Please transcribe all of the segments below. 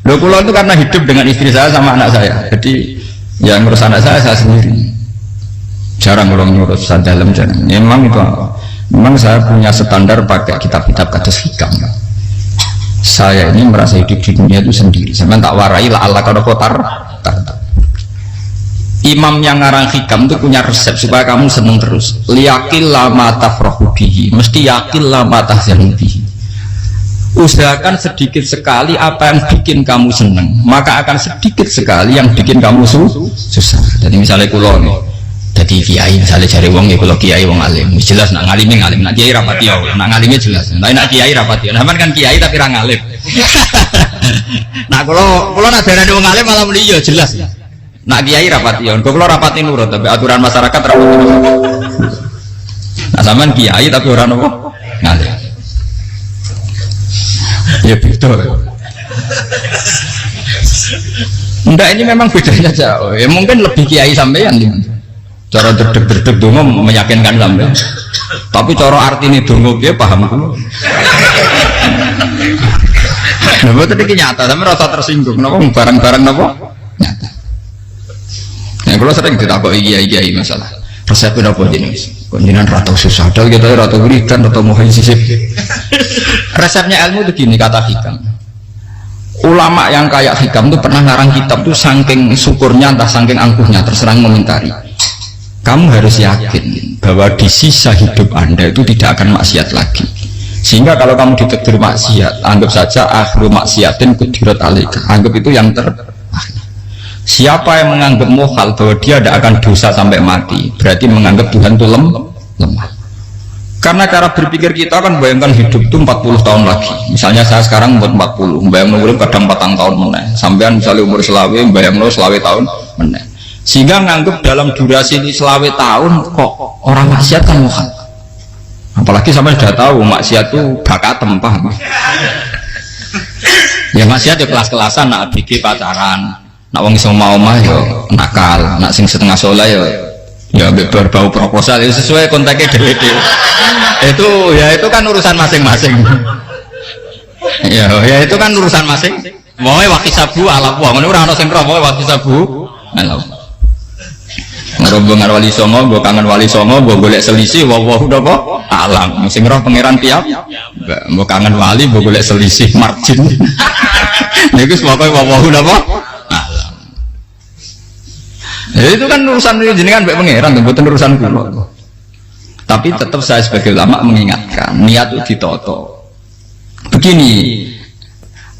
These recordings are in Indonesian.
Loh kula itu karena hidup dengan istri saya sama anak saya. Jadi yang ngurus anak saya sendiri. Jarang kula ngurus dalam jarang. Ya, memang saya punya standar pakai kitab-kitab kados hikam. Saya ini merasa hidup di dunia itu sendiri. Sampai tak warai lah Allah kalau kotar. Imam yang ngarang hikam itu punya resep supaya kamu seneng terus. Liyakil lama tafrahu bihi, mesti yakil lama tahzanu bihi. Usahakan sedikit sekali apa yang bikin kamu seneng, maka akan sedikit sekali yang bikin kamu susah. Jadi misalnya kulo nih, jadi kiai misalnya cari wong ya, kalau kiai wong alim, jelas nak ngalim, nak kiai rapati ya, nak ngalimnya jelas. Tapi nak kiai rapati, nah kan kiai tapi orang alim. Nah kalau nak darah wong alim malah muni ya jelas. Nak kiai rapati ya, kalau rapati nurut, tapi aturan masyarakat rapati. Nah sampean kiai tapi orang apa? Ngalim. Ya betul. Enggak, ini memang bedanya jauh. Ya mungkin lebih kiai sampean nih. Cara derdek-derdek dongo meyakinkan sampean. Tapi cara artine dongo piye paham kulo. Lha boten iki nyata, sampe rasa tersinggung napa barang-barang napa? Nyata. Nah, kalau sering ditakoki kiai-kiai masalah. Resepnya apa jenis? Konjinan rata susah, dal kita rata berikan, rata mohon sisip. Resepnya ilmu itu gini kata hikam. Ulama yang kayak hikam itu pernah ngarang kitab itu saking syukurnya, entah saking angkuhnya, terserang komentari. Kamu harus yakin bahwa di sisa hidup Anda itu tidak akan maksiat lagi. Sehingga kalau kamu ditegur maksiat, anggap saja akhiru maksiatin kudirat alaika. Anggap itu yang terakhir. Siapa yang menganggap mohal bahwa dia tidak akan dosa sampai mati, berarti menganggap Tuhan itu lemah. Karena cara berpikir kita kan bayangkan hidup itu 40 tahun lagi. Misalnya saya sekarang umur 40, bayangkan umur kadang 4 tahun meneh. Sampean misalnya umur selawe, bayangkan selawe tahun meneh. Sehingga menganggap dalam durasi ini selawe tahun kok orang maksiat kan mohal. Apalagi sampai sudah tahu maksiat itu bakatem, paham? Ya maksiat ya kelas-kelasan, nak bikin pacaran. Nak wong iso mau mah yo nakal, nak sing setengah soleh ya berbau proposal itu sesuai kontaknya dhewe-dhewe. Itu kan urusan masing-masing. Ya itu kan urusan masing. Moe wakisabu ala wong ngono ora ana sing roh moe wakisabu ala. Ngerombongan wali songo, mbok kangen wali songo, mbok golek selisih wawahu napa alam. Sing roh pangeran tiap mbok kangen wali, mbok golek selisih margin. Niku pokoke wawahu napa ya, itu kan urusan jenengan mbek pangeran, bukan urusan kula. Tapi tetap saya sebagai ulama mengingatkan, niat itu ditoto. Begini,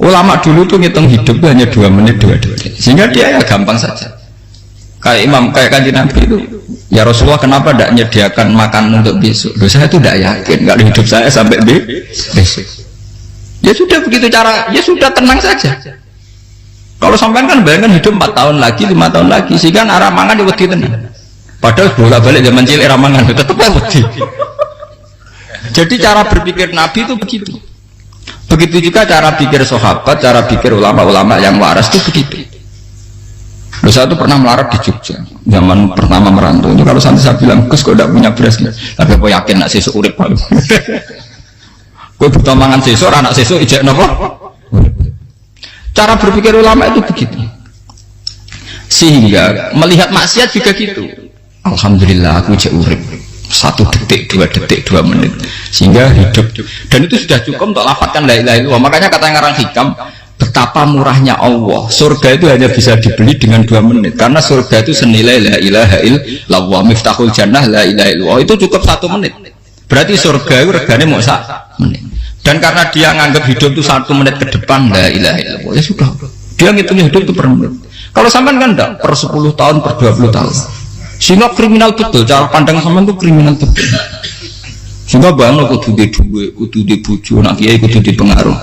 ulama dulu tuh ngitung hidup itu hanya 2 menit 2 detik, sehingga dia ya gampang saja. Kayak imam, kayak kanjeng Nabi itu, ya Rasulullah kenapa tidak menyediakan makan untuk besok? Loh, saya itu tidak yakin kalau hidup saya sampai besok. Ya sudah begitu cara, ya sudah tenang saja. Kalau sampean kan bayangkan hidup 4 tahun lagi, 5 tahun lagi, sehingga arah mangan wedi tenan. Padahal bolak-balik zaman cilik arah mangan tetap wedi. Jadi cara berpikir Nabi itu begitu. Begitu juga cara pikir sahabat, cara pikir ulama-ulama yang waras itu begitu. Loh, saya itu pernah melarat di Jogja, zaman pertama merantau. Itu kalau sampai saya bilang, Gus kok tidak punya beras, tapi aku yakin nak sesuk urip paling. Gue butuh mangan sesuk, anak sesuk ijek nopo. Cara berpikir ulama itu begitu. Sehingga melihat maksiat juga gitu. Alhamdulillah aku ijek urip 1 detik, 2 detik, 2 menit. Sehingga hidup. Dan itu sudah cukup untuk lafadzkan la ilaha illallah. Makanya kata yang ngarang hikam, betapa murahnya Allah. Surga itu hanya bisa dibeli dengan 2 menit. Karena surga itu senilai la ilaha illallah. Miftahul jannah la ilaha illallah. Itu cukup 1 menit. Berarti surga itu regane mau 1 menit. Dan karena dia nganggap hidup itu 1 menit ke depan, la ilaha illallah, ya sudah. Dia ngitungnya hidup itu per menit. Kalau sampean kan enggak, per 10 tahun, per 20 tahun. Sehingga kriminal betul, cara pandang sampean itu kriminal betul. Sehingga bangga kudu di duwe, kudu di bojo, nak kiai kudu di pengaruh.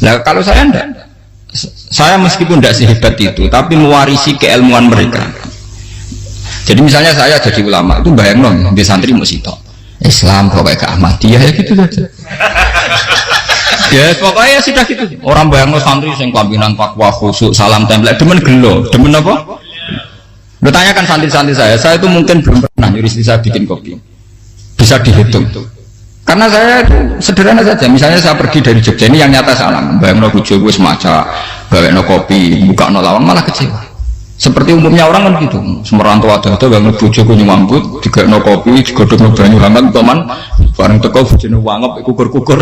Nah kalau saya enggak, saya meskipun enggak sehebat itu, tapi mewarisi keilmuan mereka. Jadi misalnya saya jadi ulama, itu bayang di santri musito. Islam pokoknya ke Ahmadiyah ya gitu saja. Ya pokoknya sudah gitu. Orang bayangno santri sing pampinan takwa khusyuk salam tempel demen gelo, demen apa? Lu tanyakan santri-santri saya itu mungkin belum pernah nyuruh istri saya bikin kopi. Bisa dihitung. Karena saya itu sederhana saja. Misalnya saya pergi dari Jogja, ini yang nyata salam. Bayangno bojo wis maca, bawa kopi, buka lawang malah kecewa. Seperti umumnya orang kan gitu, semerantau ada banget bojoku nyuambut, tiga kopi, digodhog banyu hangat, teman, bareng teko bojone wangep, kukur-kukur.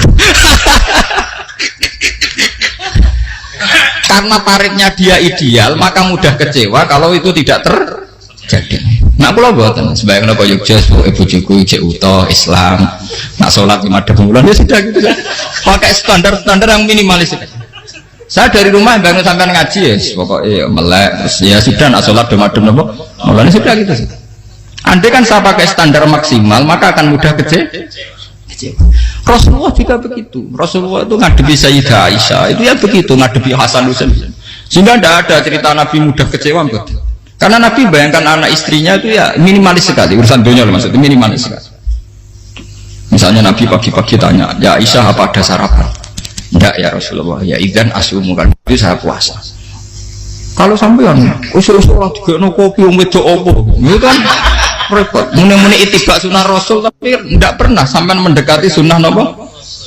Karena tarifnya dia ideal, maka mudah kecewa kalau itu tidak terjadi. Nak kula mboten, sebaiknya kaya Jogja, bojoku cek utuh Islam, nak sholat 5 bulan ya sudah gitu. Pakai standar-standar yang minimalis. Saya dari rumah bangun sampai ngaji ya, pokoknya melek, ya sudah nak sholat demadem nopo, mulanya sudah gitu sih. Andai kan saya pakai standar maksimal, maka akan mudah kecewa. Rasulullah juga begitu. Rasulullah itu ngadepi Sayyidah Aisyah, itu ya begitu ngadepi Hasan Husain. Sehingga tidak ada cerita Nabi mudah kecewa, betul. Karena Nabi bayangkan anak istrinya itu ya minimalis sekali, urusan dunia maksudnya minimalis sekali. Misalnya Nabi pagi-pagi tanya, ya Aisyah apa ada sarapan? Enggak ya Rasulullah, ya idzan asumu kan itu saya puasa. Kalau sampean usul-usul ora digekno kopi wong wedok opo? Itu kan repot. Muni-muni itibak sunnah Rasul tapi enggak pernah sampean mendekati sunnah napa?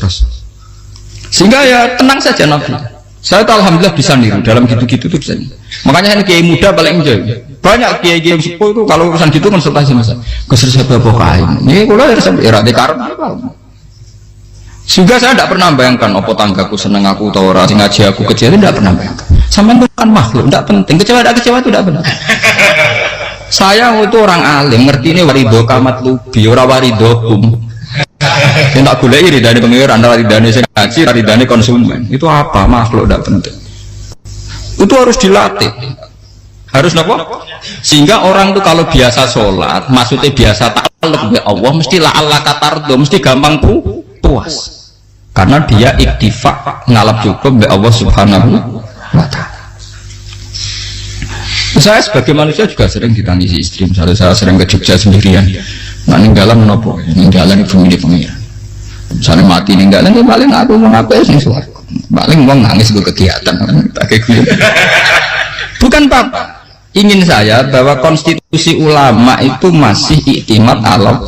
Rasul. Sehingga ya tenang saja Nabi. Saya tuh alhamdulillah bisa niru dalam gitu-gitu tuh bisa. Makanya ini kiai muda paling enjoy. Banyak kiai-kiai sepuh itu kalau urusan gitu konsultasi Mas. Gus resep apa kae? Niki kula resep era karep apa. Sehingga saya tidak pernah bayangkan apa tanggaku seneng aku atau orang sing ngaji aku kecewa, tidak pernah bayangkan. Sampai itu kan makhluk, tidak penting. Kecewa itu tidak benar. Saya itu orang alim, ngerti ini warido kamat lubi, ora warido hum. Yang tak gulai ridani pengiran, ridani sing ngaji, ridani konsumen. Itu apa? Makhluk tidak penting. Itu harus dilatih. Harus apa? Sehingga orang itu kalau biasa sholat, maksudnya biasa ta'alluq bi Allah, mesti la'alla katardo, mesti gampang puas. Karena dia iktifak ngalap cukup be Allah Subhanahu wa ta'ala. Saya sebagai manusia juga sering ditangisi istri. Misalnya saya sering ke Jogja sendirian, nah ninggalan menopo, ninggalan ibu ini pengiran. Misalnya mati ninggalan, paling aku mau ngapain sih suara, paling mau nangis gue kegiatan, tak kayak gitu. Bukan apa, ingin saya bahwa konstitusi ulama itu masih iktimat Allah.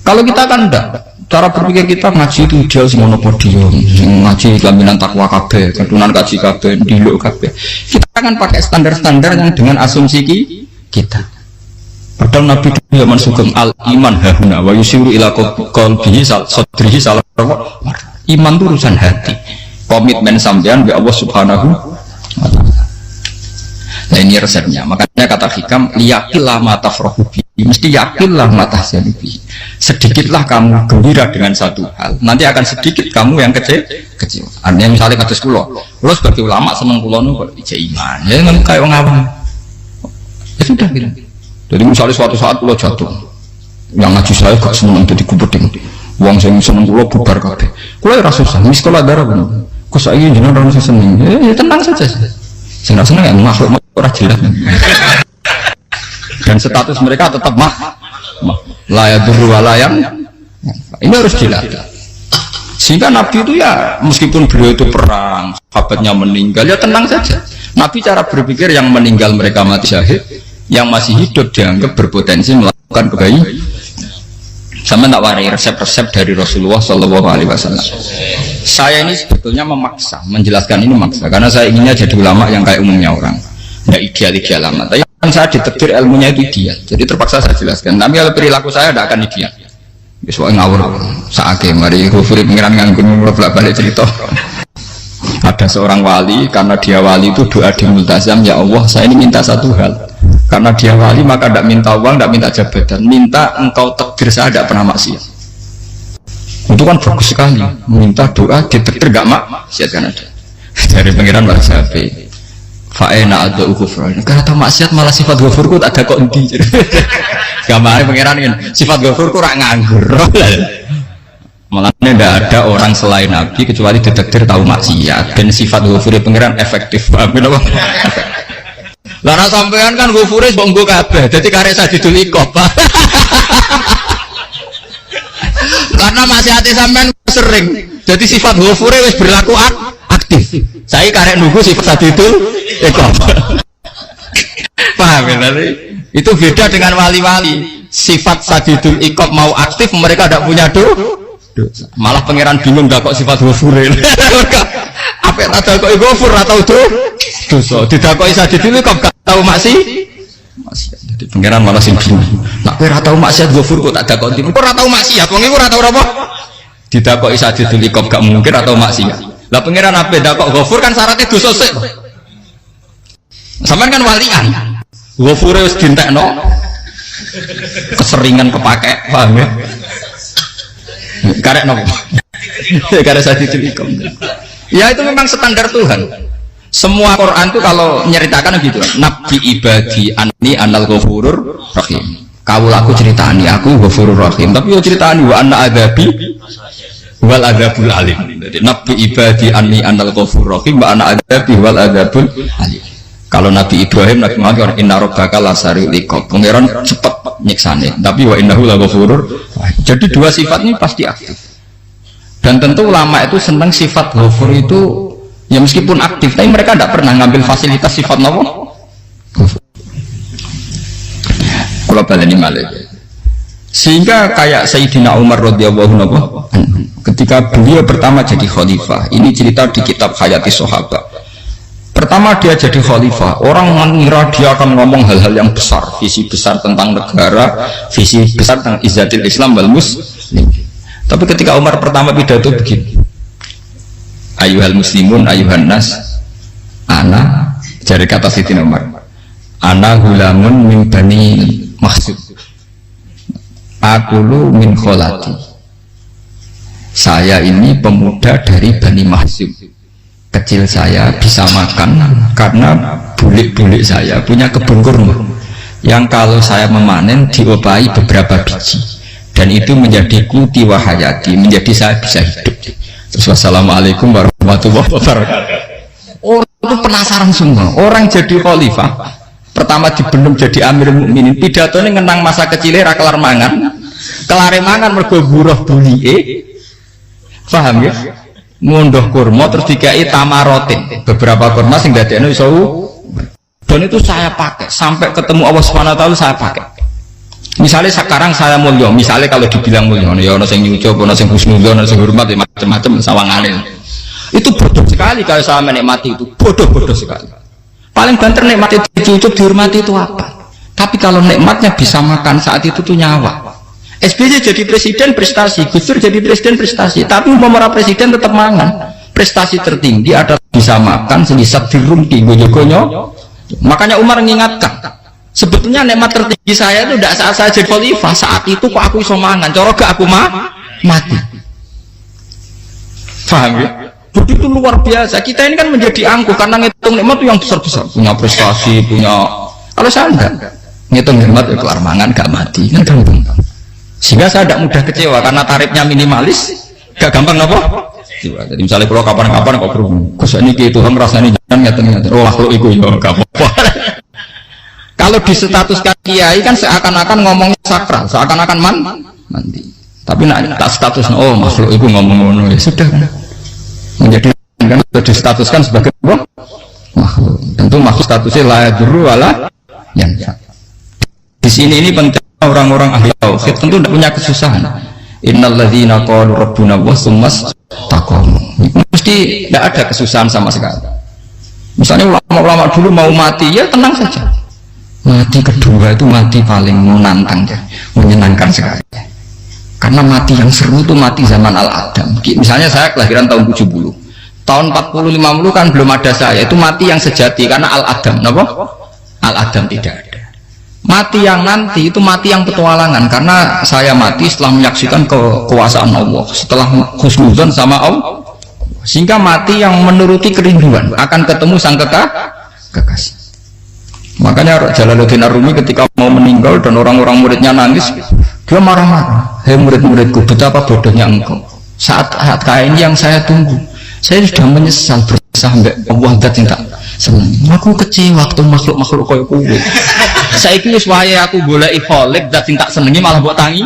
Kalau kita kan enggak. Cara berpikir kita ngaji itu ideal sing ono podium, ngaji jaminan takwa kabeh, kedunan kaji kabeh, diluk kabeh. Kita akan pakai standar-standar yang dengan asumsi kita. Padahal Nabi zaman sugeng al iman hahuna wa yusiru ila qalbihi sadrihi salah. Iman itu urusan hati. Komitmen sampean be Allah Subhanahu wa taala. Nah ini resepnya. Makanya kata hikam liyakillah mata frohubi, mesti yakinlah mata senibi. Sedikitlah kamu gembira dengan satu hal, nanti akan sedikit kamu yang kecil. Artinya misalnya kata sekolah, lo sebagai ulama seneng kulo nu kok ijek iman, ya kan kayak orang awam. Ya sudah gitu. Jadi misalnya suatu saat kulo jatuh, yang ngaji saya gak seneng jadi kubeding, uang saya seneng kulo bubar kabeh. Kulo rasa susah, miskola darah bener. Kok saya ingin jenengan orang seneng, ya tenang saja. Saya seneng ya makhluk orang jelas. Dan status mereka tetap layak berwalayang. Ini harus dilatih. Sehingga Nabi itu ya meskipun beliau itu perang, sahabatnya meninggal, ya tenang saja. Nabi cara berpikir yang meninggal mereka mati syahid, yang masih hidup dianggap berpotensi melakukan kebaikan. Sama tak warai resep-resep dari Rasulullah Shallallahu Alaihi Wasallam. Saya ini sebetulnya memaksa, menjelaskan ini memaksa, karena saya inginnya jadi ulama yang kayak umumnya orang, nggak ideal lama. Tapi kan saya ditakdir ilmunya itu ideal, jadi terpaksa saya jelaskan. Tapi kalau perilaku saya tidak akan ideal. Besok ngawur, saatnya mari kufuri pengiran nganggur balik cerita. Ada seorang wali, karena dia wali itu doa di multazam, ya Allah saya ini minta satu hal. Karena dia wali maka tidak minta uang, tidak minta jabatan, minta engkau takdir saya tidak pernah maksiat. Itu kan bagus sekali, minta doa ditakdir gak maksiat kan ada. Dari pengiran bahasa Syafi'i, fa'ena ada ukufran. Karena maksiat malah sifat ghafurku tak ada kok endi. Gambarnya pengiran kan sifat ghafurku rak nganggur. Malah tidak ada orang selain Nabi kecuali ditakdir tahu maksiat, dan sifat ghafurnya pengiran efektif. Paham apa? Lara sampean kan ghafure mbok nggo kabeh, dadi karek sadidul iqab. Karena maksiate sampean sering, jadi sifat ghafure wis berlaku aktif. Saya karek nunggu sifat sadidul iqab. Paham ya? Itu beda dengan wali-wali. Sifat sadidul iqab mau aktif, mereka tidak punya dosa. Malah pangeran bingung gak kok sifat ghafure. apik tak dakoki ghafur atau dosa. Didakoki Sadid itu kok gak tau maksiat. Jadi pangeran malah sing bingung. Nak kowe ora tau maksiat ghafur kok tak dakoki. Kok ora tau maksiat, wong iku ora tau apa? Didakoki Sadid itu kok gak mungkin atau maksiat. Lah pangeran ape dakok ghafur kan syaratnya dosa sik. Sampeyan kan walian. Ghafure wis dintekno. Keseringan kepake, paham ya? Karek nopo? Karek Sadid itu. Ya itu memang standar Tuhan. Semua Quran itu kalau menyeritakan gitu. Nabi ibadi anni anal ghafurur rahim. Kawulaku ceritani aku ghafurur rahim. Tapi yo ceritani wa anna adzabi wal adzabul alim. Jadi Nabi ibadi anni anal ghafurur rahim wa anna adzabi wal adzabul alim. Kalau Nabi Ibrahim, Nabi Muhammad inna rabbaka lasari'ul iqab. Pangeran cepat nyiksane. Tapi wa innahu laghafurur. Jadi dua sifat ini pasti aktif. Dan tentu ulama itu senang sifat ghafur itu ya meskipun aktif, tapi mereka tidak pernah ngambil fasilitas sifat apa? Kalau baleni malih. Sehingga kayak Sayyidina Umar radhiyallahu anhu ketika beliau pertama jadi khalifah, ini cerita di kitab Hayati Sahabat. Pertama dia jadi khalifah, orang mengira dia akan ngomong hal-hal yang besar, visi besar tentang negara, visi besar tentang izzatil Islam wal muslim. Tapi ketika Umar pertama pidato begini, ayyuhal muslimun ayyuhan nas, ana, dari kata Sayyidina Umar, ana gulamun min bani Makhzum, akulu min kholati, saya ini pemuda dari Bani Makhzum. Kecil saya bisa makan karena bulik-bulik saya punya kebun kurma yang kalau saya memanen diobahi beberapa biji dan itu menjadi kuti wahayati, menjadi saya bisa hidup. Terus wassalamualaikum warahmatullahi wabarakatuh. Orang itu penasaran semua. Orang jadi khalifah pertama dibelum jadi Amirul Mukminin, pidatonya ngenang masa kecilnya rakelar mangan, kelare mangan mergo buruh bulike, paham ya? Ngunduh kurma terus dikai tamarotin, beberapa kurma sing dadekno iso, dan itu saya pakai sampai ketemu Allah Subhanahu wa taala saya pakai. Misalnya sekarang saya mulia, misalnya kalau dibilang mulia ya ono sing nyucup, ono sing husnudzon, ono sing hormat macam-macam sawangane. Itu bodoh sekali kalau saya menikmati itu, bodoh sekali. Paling banter nikmati dicucup dihormati itu apa? Tapi kalau nikmatnya bisa makan saat itu tuh nyawa. SBY jadi presiden prestasi, Gus Dur jadi presiden prestasi, tapi pemerintah presiden tetap mangan. Prestasi tertinggi adalah bisa makan selisat dirumki gojo-gojo. Makanya Umar mengingatkan, sebetulnya nikmat tertinggi saya itu tidak saat saya jadi khalifah, saat itu kok aku iso mangan, cara gak aku mati. Paham ya? Begitu luar biasa. Kita ini kan menjadi angkuh karena ngitung nikmat itu yang besar-besar, punya prestasi, punya. Kalau saya enggak ngitung nikmat ya kelar mangan gak mati, kan gampang. Sehingga saya tidak mudah kecewa karena tarifnya minimalis, gak gampang apa? Jadi misalnya kalau kapan-kapan kok berhubung, Gus ini gitu, Tuhan rasanya jangan ngeten-ngeten. Oh makhluk itu ya gak apa-apa. Kalau disetatuskan kiai kan seakan-akan ngomongnya sakral, seakan-akan mandi. Tapi nak tak status, oh makhluk itu ngomong-ngomong ya sudah kan. Menjadi kan sudah distatuskan sebagai makhluk. Tentu makhluk statusnya la yadurru wala yanfa. Di sini ini penting. Orang-orang ahli tauhid tentu tidak punya kesusahan. Innalladzina qalu rabbuna wa tsummas taqamu. Mesti tidak ada kesusahan sama sekali. Misalnya ulama-ulama dulu mau mati ya tenang saja. Mati kedua itu mati paling menantang ya, menyenangkan sekali. Karena mati yang seru itu mati zaman Al-Adam. Misalnya saya kelahiran tahun 70. Tahun 40-50 kan belum ada saya. Itu mati yang sejati karena Al-Adam. Kenapa? Al-Adam tidak ada. Mati yang nanti itu mati yang petualangan karena saya mati setelah menyaksikan kekuasaan Allah, setelah husnudzon sama Allah, sehingga mati yang menuruti kerinduan akan ketemu sang kekasih. Makanya Jalaluddin Ar-Rumi ketika mau meninggal dan orang-orang muridnya nangis, dia marah-marah. Hei murid-muridku, betapa bodohnya engkau. Saat kayak ini yang saya tunggu, saya sudah menyesal sampai Allah dat tak senang. Aku kecewa waktu makhluk-makhluk kaya kowe. Saiki wis wayahe aku goleki kholik dat tak senengi malah mbok tangi.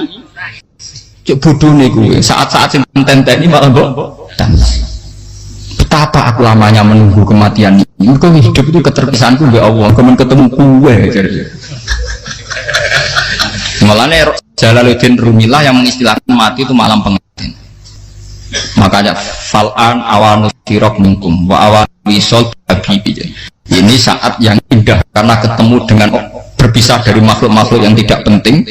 Cuk bodhone kowe. Saat-saat sing tenteni malah mbok tangis. Betapa aku lamanya menunggu kematian ini. Kok hidup itu keterpisahanku mbek Allah, kemen ketemu kowe. Malane Jalaluddin Rumilah yang mengistilahkan mati itu malam pengantin. Makanya fal'an awanu sirok minkum wa awanu wisol habibi. Ini saat yang indah karena ketemu dengan berpisah dari makhluk-makhluk yang tidak penting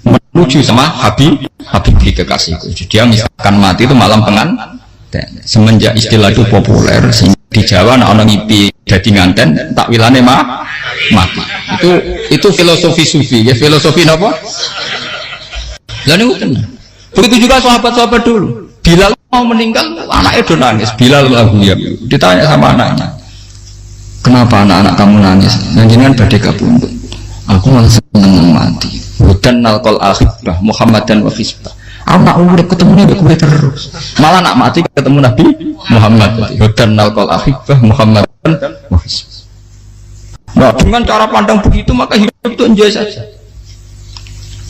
menuju sama Habibi kekasihku. Dia misalkan mati itu malam pengantin. Semenjak istilah itu populer di Jawa anak orang ngipi jadi nganten takwilane mati. Itu filosofi sufi ya, filosofi apa? Lalu begitu juga sahabat-sahabat dulu. Bilal mau meninggal, anaknya udah nangis. Bilal lagu ya, ditanya sama anaknya, kenapa anak-anak kamu nangis? Jangan badai kabundut. Aku malah seneng mati. Hudan nalkol akhibah Muhammadan wa hisbah. Aku nak urip ketemu Nabi terus. Malah nak mati ketemu Nabi Muhammad. Hudan nalkol akhibah Muhammadan wa hisbah. Nah, dengan cara pandang begitu maka hidup itu enjoy saja.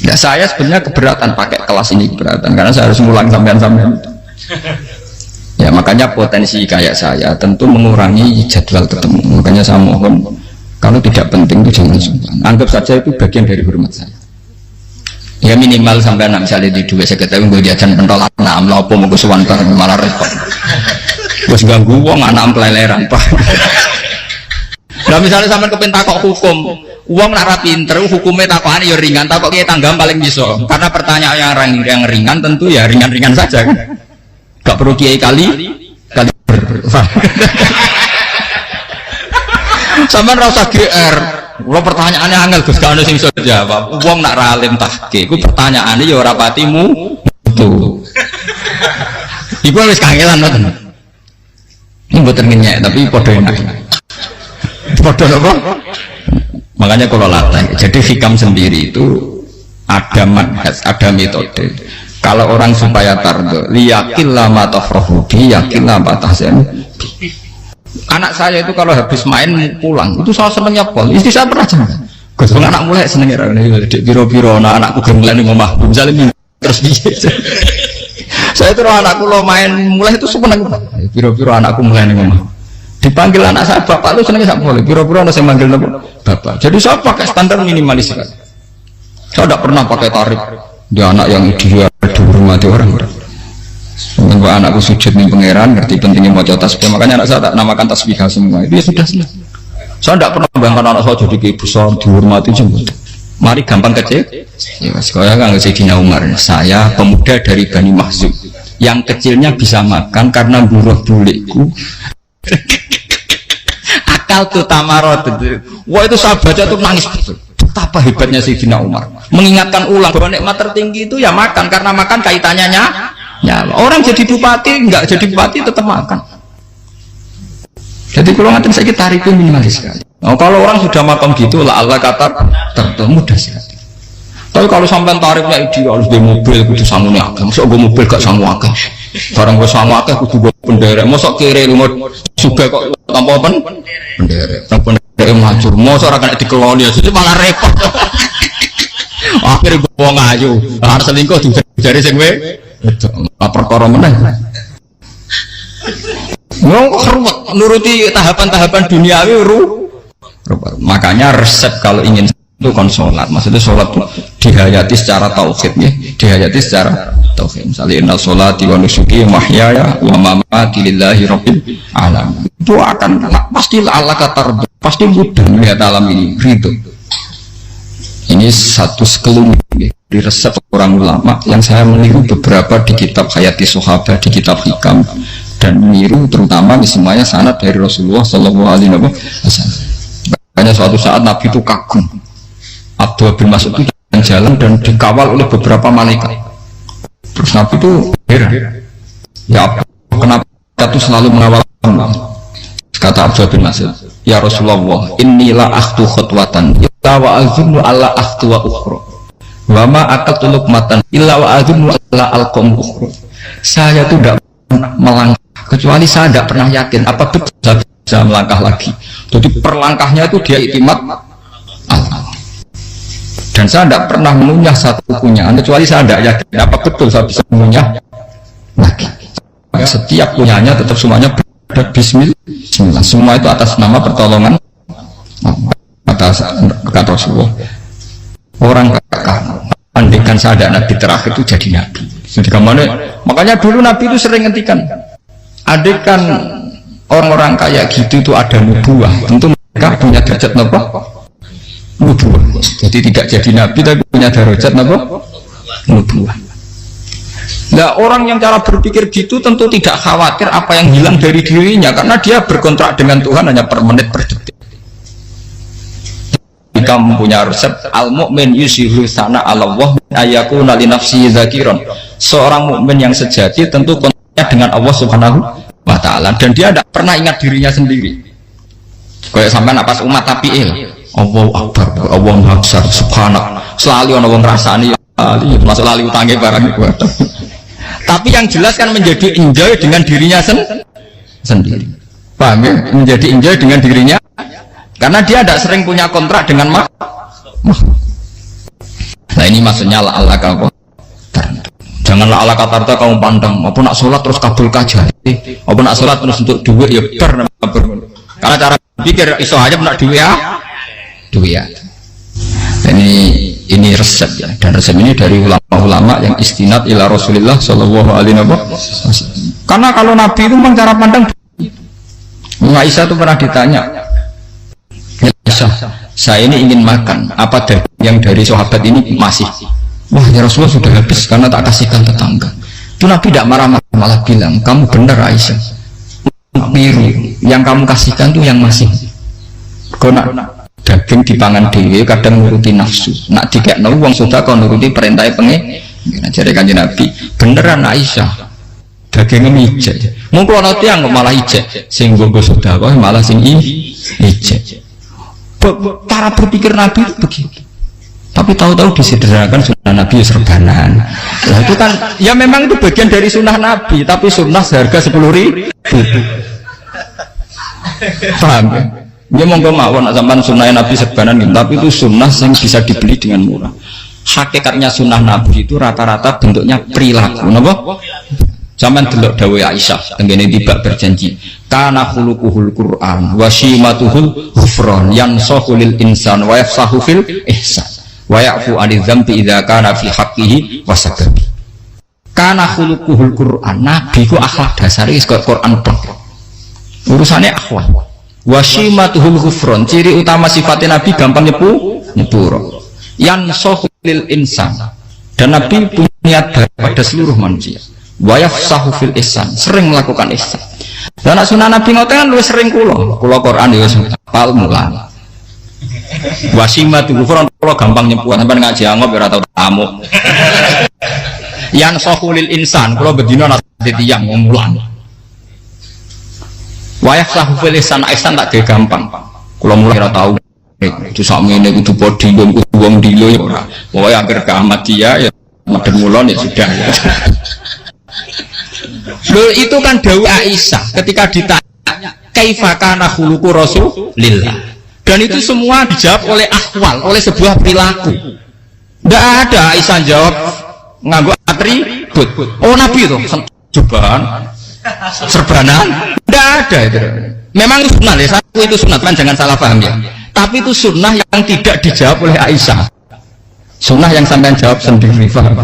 Ya saya sebenarnya keberatan pakai kelas ini, keberatan karena saya harus ngulang sampean-sampean. Ya makanya potensi kayak saya tentu mengurangi jadwal ketemu. Makanya saya mohon kalau tidak penting itu jangan sungkan. Anggap saja itu bagian dari hormat saya. Ya minimal sampai misalnya di dua saya ketahui gue diajan pentolan nah apa mau kesuwan bareng malah repot. Gue ganggu uang anak peleleran pak. Nah misalnya sampai kepentak kok hukum uang nak pinter hukumnya takokan ya ringan takok kita tanggam paling bisa karena pertanyaan yang ringan tentu ya ringan-ringan saja kan gak perlu kiai kali sama rasa GR lo pertanyaannya angel Gus gak ada sing bisa jawab uang nak ralim tahke itu pertanyaannya ya rapatimu itu ibu harus kangelan ini buat ternyata tapi podo enak podo apa? Makanya kalau latih, jadi hikam sendiri itu ada manhaj, ada metode. Kalau orang supaya tardo, liyakin lama tafrohubi, yakin lama tahsen. Anak saya itu kalau habis main pulang, itu saya senengnya pol. Istri saya pernah jangan. Gue anak mulai senengnya, di biro-biro, anakku gemelen di rumah, misalnya terus dia. Saya itu anakku lo main mulai itu seneng. Biro-biro anakku mulai di rumah. Dipanggil anak saya bapak lu senengnya tak boleh biro-biro ada yang manggil bapak jadi saya pakai standar minimalis kan saya tidak pernah pakai tarif dia anak yang ideal dihormati orang sampai anakku sujud nih pangeran ngerti pentingnya mau tasbih makanya anak saya tak namakan tasbih semua itu ya sudah selesai saya tidak pernah bayangkan anak saya jadi kayak besar dihormati jemput mari gampang kecil ya sekolah kan Sayyidina Umar saya pemuda dari Bani Mahzub yang kecilnya bisa makan karena buruh bulikku akal tuh tamarot wah itu sahabat tuh nangis betul betapa hebatnya Sayyidina Umar mengingatkan ulang bahwa nikmat tertinggi itu ya makan karena makan kaitannya nyala orang jadi bupati enggak jadi bupati tetap makan jadi kalau ngatain saya tarifnya minimalis sekali kalau orang sudah makan gitu lah Allah kata mudah sekali tapi kalau sampai tarifnya ideal harus di mobil kudu sangunya agak masuk gue mobil gak sangu agak barang gue sangu agak kudu gue penderek masuk kiri lu mau juga kok tanpa penderek maju masuk orang kena dikeloni jadi malah repot akhirnya gue buang aja harus selingkuh dari sing we perkara meneh nuruti tahapan-tahapan duniawi makanya resep kalau ingin itu kan sholat, maksudnya sholat itu dihayati secara tauhid ya, dihayati secara tauhid. Misalnya inna sholati wa nusuki wa mahyaya wa mamati lillahi rabbil alamin. Itu akan pasti Allah kata pasti mudah melihat alam ini ridho. Ini satu sekelumit ya, di resep orang ulama yang saya meniru beberapa di kitab Hayati Sahabat, di kitab Hikam dan meniru terutama di semuanya sanad dari Rasulullah Shallallahu Alaihi Wasallam. Makanya suatu saat Nabi itu kagum. Abdullah bin Mas'ud itu jalan dan dikawal oleh beberapa malaikat. Terus Nabi itu heran. Ya kenapa itu selalu mengawal kamu? Kata Abdullah bin Mas'ud, ya Rasulullah, inilah akhtu khutwatan, illa wa azunnu ala akhtu wa ukhra. Wa ma akatu luqmatan illa wa azunnu ala alqam ukhra. Saya itu tidak melangkah kecuali saya tidak pernah yakin apa betul saya bisa melangkah lagi. Jadi perlangkahnya itu dia iktimat Allah. Dan saya tidak pernah mengunyah satu kunyahan kecuali saya tidak yakin apa betul saya bisa mengunyah lagi. Setiap kunyahnya tetap semuanya ada bismillah. Semua itu atas nama pertolongan atas kata Rasulullah. Orang kakak andekan saya ada nabi terakhir itu jadi nabi. Makanya dulu nabi itu sering ngendikan, andekan orang-orang kayak gitu itu ada nubuah, tentu mereka punya derajat apa? Nubuah. Jadi tidak jadi nabi tapi punya derajat apa? Nubuah. Nah, orang yang cara berpikir gitu tentu tidak khawatir apa yang hilang dari dirinya, karena dia berkontrak dengan Tuhan hanya per menit per detik. Jika mempunyai resep al-mu'min yusiru sana Allah ayakuna li nafsi zakiron. Seorang mukmin yang sejati tentu kontaknya dengan Allah Subhanahu wa taala, dan dia tidak pernah ingat dirinya sendiri. Kayak sampai napas umat tapiil, Allahu Akbar, Allahu Akbar, subhanak. Selalu orang ngrasani masuk lali utangnya barang itu. Tapi yang jelas kan menjadi enjoy dengan dirinya sendiri. Paham ya? Menjadi enjoy dengan dirinya, karena dia tidak sering punya kontrak dengan Nah ini maksudnya Allah kau. Janganlah Allah kata kamu pandang, apa nak sholat terus kabul kaja, apa nak sholat terus untuk duit ya ber. Karena cara pikir iso aja nak duit ya. Ini resep ya, dan resep ini dari ulama-ulama yang istinad ila Rasulullah Shallallahu Alaihi Wasallam. Karena kalau Nabi itu memang cara pandang. Aisyah itu pernah ditanya, Aisyah, saya ini ingin makan, apa yang dari sahabat ini masih? Wah ya Rasulullah sudah habis karena tak kasihkan tetangga. Itu Nabi tidak marah-marah, malah bilang, kamu benar Aisyah, biru yang kamu kasihkan itu yang masih. Kau nak daging dipangan dewe kadang nuruti nafsu, nak dikekno wong sudah kau nuruti perintah pengen. Jadi kanjeng Nabi beneran Aisyah dagingnya ijek, mungkin orang tiang malah ijek, sing gogo sudah kau malah sing ijek. Cara berpikir Nabi itu begitu. Tapi tahu-tahu disederhanakan sunnah Nabi serbanan. Nah, itu kan ya memang itu bagian dari sunnah Nabi, tapi sunnah seharga 10.000. Paham ya? Dia monggo mawon zaman sunnah Nabi serbanan gitu, tapi itu sunnah yang bisa dibeli dengan murah. Hakikatnya sunnah Nabi itu rata-rata bentuknya perilaku, napa? Zaman delok dawuh Aisyah, tengene tiba berjanji, kana khuluquhul Qur'an wa shimatuhul ghufran yansahu lil insan wa yafsahu fil ihsan wa ya'fu 'anil dzambi idza kana fi haqqihi wa sababi. Kana khuluquhul Qur'an, Nabi ku akhlak dasare wis kaya Quran tok. Urusane akhlak. Wa shimatuhul ghufran, ciri utama sifatnya Nabi gampang nyepuro. Yansahu lil insan, dan Nabi punya niat pada seluruh manusia. Wa yafsahu fil ihsan, sering melakukan ihsan. Dan sunnah Nabi ngoten kan luwih sering kula Quran ya wis hafal mulang. Wasimatu ghufran kula gampang nyepuan sampean ngaji angop ora tau tamu. Yang sahulil insan kula bedina nate tiyang mulang. Wa yafsahu fil ihsan tak ge gampang. Kula mulai ora tau itu sakmene kudu podi kudu wong dilo ya ora. Pokoke akhir ke Ahmadiyah ya medhen mulon ya sudah. Loh, itu kan dawuh Aisyah ketika ditanya kaifa kana khuluqu Rasulillah, dan itu semua dijawab oleh ahwal, oleh sebuah perilaku. Tidak ada Aisyah jawab nganggo atribut. Oh Nabi itu jubahan serbanan, tidak ada itu. Memang itu sunnah ya, satu itu sunnah kan, jangan salah paham ya. Tapi itu sunnah yang tidak dijawab oleh Aisyah, sunnah yang sampean jawab sendiri. Paham?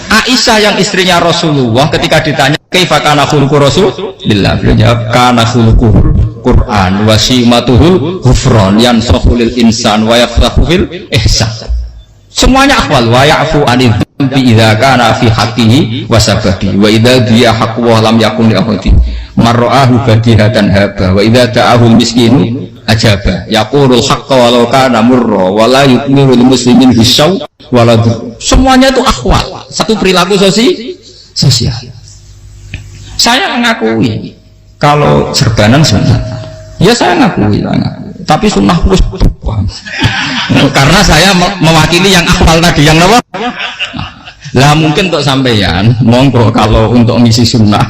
Aisyah yang istrinya Rasulullah ketika ditanya kaifa kana khuluqu Rasulillah, beliau jawab kana khuluquhul Qur'an wa simatuhul ghufran yansahu lil insan wa yafsahu fil ihsan. Semuanya akhwal wa ya'fu 'anil dzambi idza kana fi haqqihi wa sababi wa idza dia haqqu wa lam yakun li ahadi marra'ahu badihatan haba wa idza ta'ahul miskinu ajaba yaqulul haqqa walau kana murra wa la yu'minu lil muslimin bisaw walau. Semuanya itu akhwal, satu perilaku sosial. Saya mengakui kalau serbanan sunnah, ya saya ngakui. Tapi sunnah plus karena saya mewakili yang akhwal tadi, yang apa? Lah mungkin untuk sampeyan monggo kalau untuk ngisi sunnah.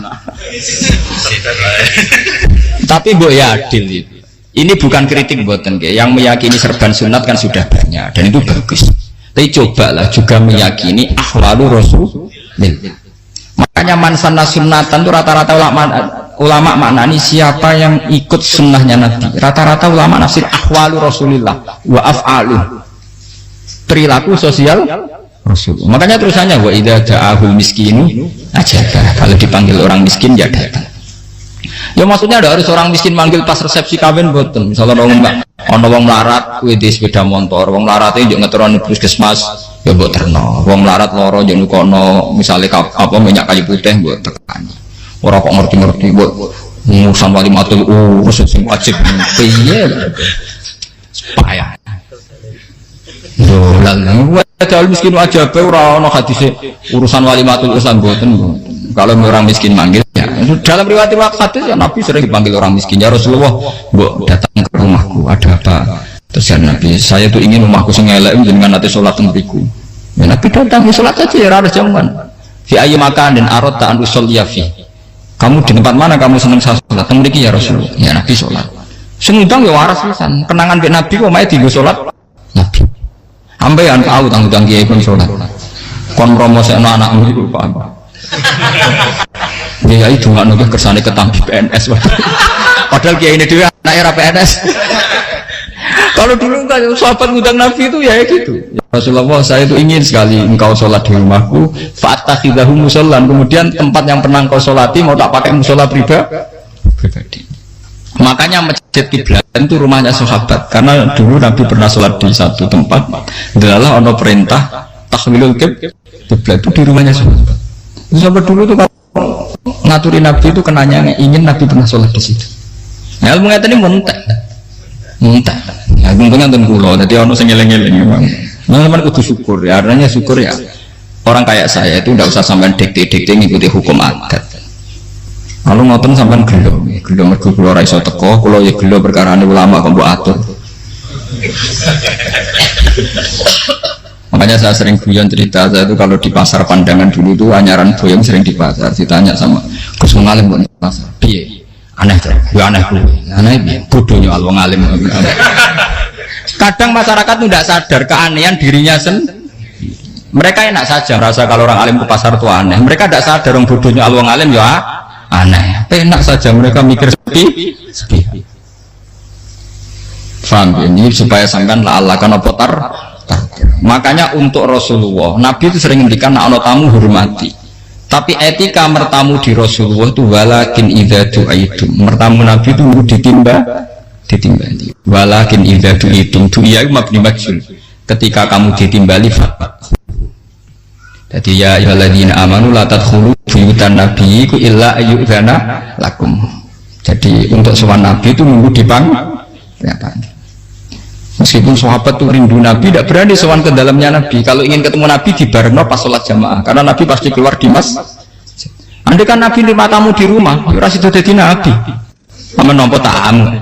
Tapi mbok ya adil itu. Ini bukan kritik buatan yang meyakini serban sunat kan sudah banyak dan itu bagus. Tapi cobalah juga meyakini ahwalu Rasulillah. Makanya mansanna sunnatan itu rata-rata ulama maknani siapa yang ikut sunnahnya Nabi. Rata-rata ulama nafsir ahwalu Rasulillah wa af'alu. perilaku sosial Rasul. Makanya terusannya wa idza ja'ahul miskinu ajaba. Kalau dipanggil orang miskin ya datang. Ya maksudnya ada harus orang miskin manggil pas resepsi kawin boten. Misalnya ono wong melarat kuwi di sepeda motor, wong melarat iki yo ngeteroni puskesmas ya mbok terno. Wong melarat loro yo nukono misale apa minyak kayu putih mbok tekani. Ora kok ngerti-ngerti mbok musan wali matul sing wajib piye. Payah. Yo lan padahal miskin aja pe ora ana hadise urusan walimatul urusan boten. Kalau orang miskin manggil ya dalam riwayat hadis ya Nabi sering dipanggil orang miskin. Ya Rasulullah, mbok datang ke rumahku, ada apa? Terus ya Nabi, saya tuh ingin rumahku sing elek jenengan nanti salat teng mriku. Ya Nabi datang salat aja ya ora jaman. Fi ayyi makan dan arad ta an usolliya fi. Kamu di tempat mana kamu seneng salat? Teng mriki ya Rasulullah. Ya Nabi salat. Sing ngundang ya waras pisan. Kenangan mbek Nabi kok mae dienggo salat Nabi. Ambean tahu tanggung kiai pun sholat. Kon promosekno anakmu iku Pak. Ya itu nggak nunggu kersane ketampi PNS. Padahal kiai ini dhewe anak era PNS. Kalau dulu kan sahabat ngundang Nabi itu ya gitu. Ya Rasulullah, saya itu ingin sekali engkau sholat di rumahku. Fa'takhidahu musallan. Kemudian tempat yang pernah engkau sholati mau tak pakai musola pribadi. Makanya masjid kiblat itu rumahnya sahabat, karena dulu Nabi pernah sholat di satu tempat. Adalah ono perintah tahwilul kiblat itu di rumahnya sahabat. Sahabat dulu tuh kalau ngaturin Nabi itu kenanya ingin Nabi pernah sholat di situ. Nah, ilmu ngeten ini muntah. Ya untungnya nonton kulo, jadi ono sing eleng-eleng memang. Teman-teman kudu syukur ya, artinya syukur ya. Orang kayak saya itu tidak usah sampai dikte-dikte ngikuti hukum adat. Kalau ngoten sampean gelo mergo kula ora iso teko, kula ya gelo perkarane ulama kok mbok atur. Makanya saya sering guyon cerita, saya itu kalau di pasar Pandangan dulu itu anyaran boyong sering di pasar, ditanya sama Gus Ngalim kok di pasar. Piye? Aneh to. Ya aneh kuwi. Aneh piye? Bodohnya al wong alim. Kadang masyarakat itu tidak sadar keanehan dirinya sendiri. Mereka enak saja merasa kalau orang alim ke pasar itu aneh. Mereka tidak sadar orang bodohnya al wong alim ya aneh, enak saja mereka mikir sepi. Faham ini supaya sampean Allah kan apa tar. Makanya untuk Rasulullah, Nabi itu sering ngendikan ana tamu hormati. Tapi etika mertamu di Rasulullah itu walakin idza du'aitum. Mertamu Nabi itu ditimbali. Walakin idza du'itum du'iya mabni majhul. Ketika kamu ditimbali fat. Jadi ya ayyuhalladzina amanu la tadkhulu buyutan nabiyyi illa ayyudzana lakum. Jadi untuk sowan Nabi itu nunggu dipanggil. Meskipun sahabat itu rindu Nabi, tidak berani sowan ke dalamnya Nabi. Kalau ingin ketemu Nabi di barengno pas sholat jamaah, karena Nabi pasti keluar di masjid. Andai kan Nabi lima tamu di rumah, ora sido dadi Nabi. Amen nampa tamu.